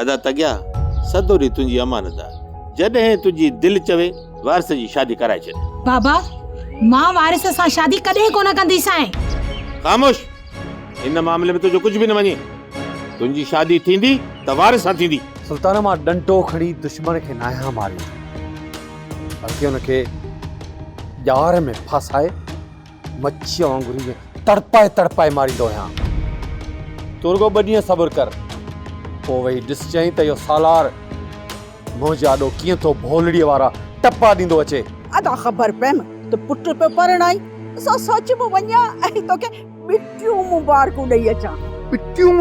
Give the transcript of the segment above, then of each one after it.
अदा तगिया सदोरी तुंहिंजी अमानत आहे। जॾहिं तुंहिंजी दिलि चवे वारिस जी शादी कराए छॾ। बाबा मां वारिस सां शादी कॾहिं कोन कंदीसांइ। ख़ामोश, इन मामले में तुंहिंजो कुझु बि न वञे। तुंहिंजी शादी थींदी त वारिस सां थींदी। सुल्तान मां डंडो खणी दुश्मन खे नाया मारियो, बल्कि हुनखे ॼार में फासाए मच्छी वांगुरु तड़पाए तड़पाए मारींदो आहियां। तूं रुगो 2 ॾींहं सब्र कर, पोइ वही ॾिसजांइ त इहो सालार मुंहिंजे आॾो कीअं थो भोलड़ीअ वारा टपा ॾींदो अचे। अदा ख़बर पएम त पुट पे परणाई असां सच में वञा ऐं तोखे बिटियूं मुबारकूं ॾेई अचां। बिटियूं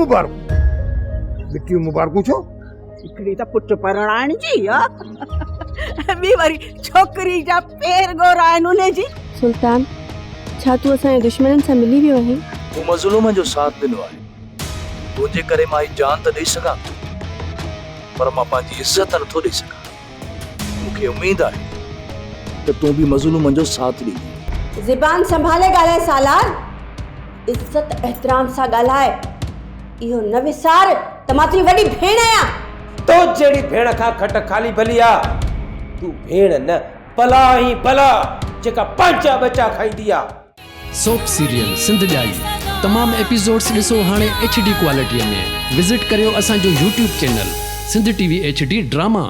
मुबारकूं छो? हिकिड़ी त पुट परणाइण जी ॿी वरी छोकिरी जा पेर घोराइनि उन जी। सुल्तान छा तूं असांजे दुश्मननि सां मिली वियो आहीं? तूं मज़लूम जो साथ ॾिनो आहे, तुंहिंजे करे मां जान त ॾेई सघां, पर मां पंहिंजी इज़त नथो ॾेई सघां। मूंखे उमेद आहे त तूं बि मज़लूम जो साथ ॾींदी। ज़बान संभाले ॻाल्हाए सालार, इज़त एहतराम सां ॻाल्हाए। इहो न विसार त मां तुंहिंजी वॾी भेण आहियां। तो जहिड़ी भेण खां खट खाली भली आ। तूं भेण न भला ही भला जेका पंहिंजा बचा खाईंदी आ। सोप सीरियल सिंध ॼाई तमाम एपिसोड्स ॾिसो हाणे HD क्वालिटीअ में। विज़िट करियो असांजो YouTube channel Sindh TV HD drama.